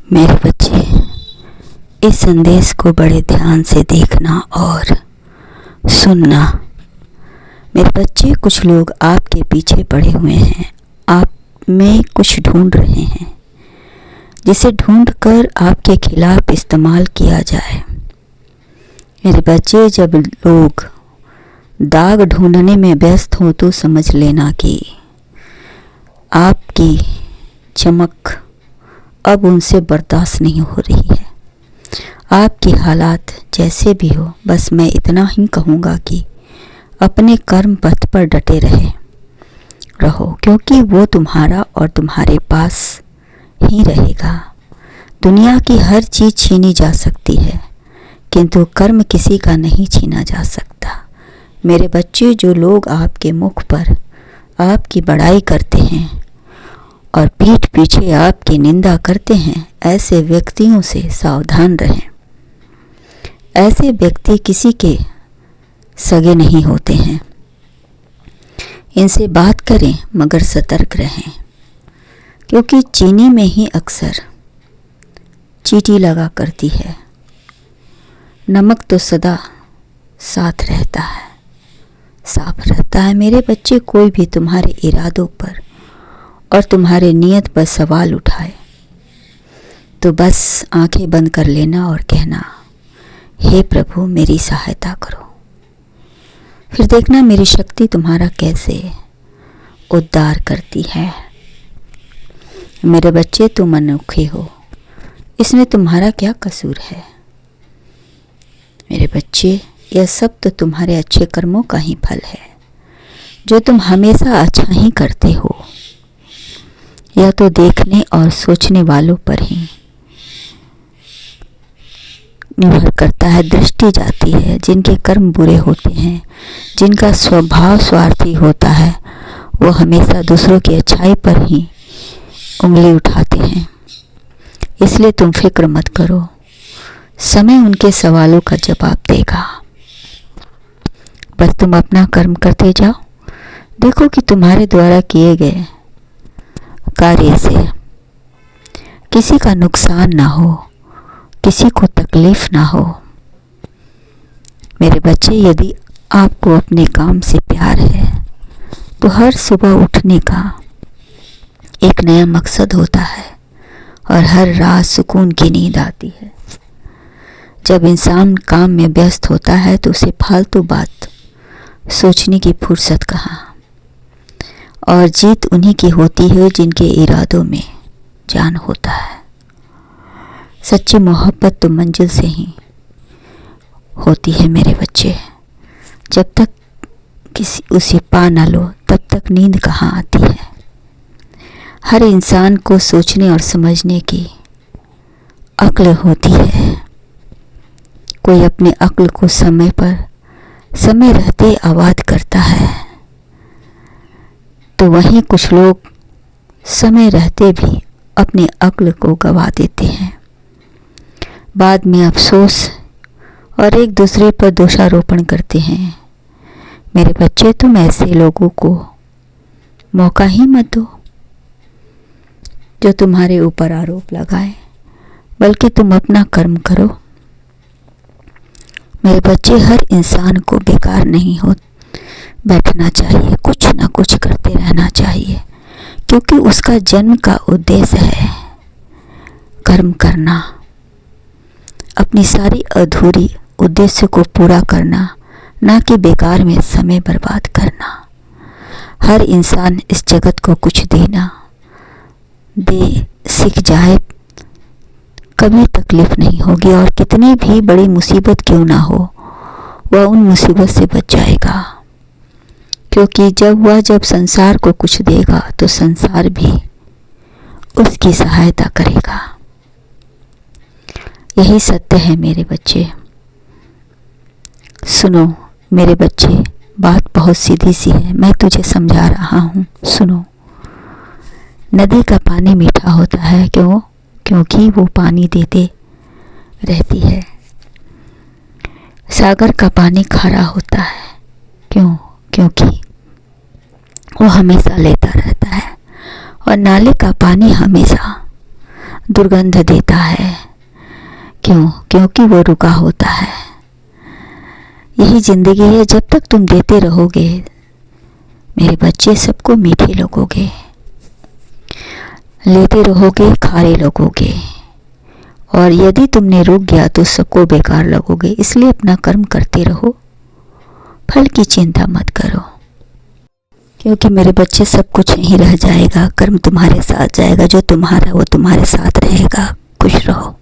मेरे बच्चे, इस संदेश को बड़े ध्यान से देखना और सुनना। मेरे बच्चे, कुछ लोग आपके पीछे पड़े हुए हैं, आप में कुछ ढूंढ रहे हैं जिसे ढूंढकर आपके खिलाफ इस्तेमाल किया जाए। मेरे बच्चे, जब लोग दाग ढूंढने में व्यस्त हों तो समझ लेना कि आपकी चमक अब उनसे बर्दाश्त नहीं हो रही है। आपकी हालात जैसे भी हो, बस मैं इतना ही कहूँगा कि अपने कर्म पथ पर डटे रहो, क्योंकि वो तुम्हारा और तुम्हारे पास ही रहेगा। दुनिया की हर चीज़ छीनी जा सकती है, किंतु कर्म किसी का नहीं छीना जा सकता। मेरे बच्चे, जो लोग आपके मुख पर आपकी बड़ाई करते हैं और पीठ पीछे आपकी निंदा करते हैं, ऐसे व्यक्तियों से सावधान रहें। ऐसे व्यक्ति किसी के सगे नहीं होते हैं। इनसे बात करें मगर सतर्क रहें, क्योंकि चीनी में ही अक्सर चींटी लगा करती है। नमक तो सदा साथ रहता है, साफ रहता है। मेरे बच्चे, कोई भी तुम्हारे इरादों पर और तुम्हारे नियत पर सवाल उठाए तो बस आंखें बंद कर लेना और कहना, हे प्रभु मेरी सहायता करो। फिर देखना मेरी शक्ति तुम्हारा कैसे उद्धार करती है। मेरे बच्चे, तुम अनोखे हो, इसमें तुम्हारा क्या कसूर है। मेरे बच्चे, यह सब तो तुम्हारे अच्छे कर्मों का ही फल है, जो तुम हमेशा अच्छा ही करते हो। यह तो देखने और सोचने वालों पर ही निर्भर करता है। दृष्टि जाती है। जिनके कर्म बुरे होते हैं, जिनका स्वभाव स्वार्थी होता है, वो हमेशा दूसरों की अच्छाई पर ही उंगली उठाते हैं। इसलिए तुम फिक्र मत करो, समय उनके सवालों का जवाब देगा। बस तुम अपना कर्म करते जाओ। देखो कि तुम्हारे द्वारा किए गए कार्य से किसी का नुकसान ना हो, किसी को तकलीफ ना हो। मेरे बच्चे, यदि आपको अपने काम से प्यार है तो हर सुबह उठने का एक नया मकसद होता है और हर रात सुकून की नींद आती है। जब इंसान काम में व्यस्त होता है तो उसे फालतू बात सोचने की फुर्सत कहाँ। और जीत उन्हीं की होती है जिनके इरादों में जान होता है। सच्ची मोहब्बत तो मंजिल से ही होती है मेरे बच्चे। जब तक किसी उसे पा न लो तब तक नींद कहाँ आती है। हर इंसान को सोचने और समझने की अक्ल होती है। कोई अपने अक्ल को समय पर समय रहते आबाद करता है, तो वहीं कुछ लोग समय रहते भी अपने अक्ल को गवा देते हैं। बाद में अफसोस और एक दूसरे पर दोषारोपण करते हैं। मेरे बच्चे, तुम ऐसे लोगों को मौका ही मत दो जो तुम्हारे ऊपर आरोप लगाए, बल्कि तुम अपना कर्म करो। मेरे बच्चे, हर इंसान को बेकार नहीं हो बैठना चाहिए, कुछ ना कुछ करते रहना चाहिए, क्योंकि उसका जन्म का उद्देश्य है कर्म करना, अपनी सारी अधूरी उद्देश्य को पूरा करना, ना कि बेकार में समय बर्बाद करना। हर इंसान इस जगत को कुछ दे सीख जाए, कभी तकलीफ नहीं होगी, और कितनी भी बड़ी मुसीबत क्यों ना हो, वह उन मुसीबत से बच जाएगा। क्योंकि जब संसार को कुछ देगा तो संसार भी उसकी सहायता करेगा। यही सत्य है मेरे बच्चे। सुनो मेरे बच्चे, बात बहुत सीधी सी है, मैं तुझे समझा रहा हूँ। सुनो, नदी का पानी मीठा होता है क्योंकि वो पानी देते रहती है। सागर का पानी खारा होता है क्योंकि वो हमेशा लेता रहता है। और नाले का पानी हमेशा दुर्गंध देता है। क्यों? क्योंकि वो रुका होता है। यही जिंदगी है, जब तक तुम देते रहोगे मेरे बच्चे सबको मीठे लगोगे, लेते रहोगे खारे लगोगे, और यदि तुमने रुक गया तो सबको बेकार लगोगे। इसलिए अपना कर्म करते रहो, फल की चिंता मत करो, क्योंकि मेरे बच्चे सब कुछ नहीं रह जाएगा। कर्म तुम्हारे साथ जाएगा, जो तुम्हारा वो तुम्हारे साथ रहेगा। खुश रहो।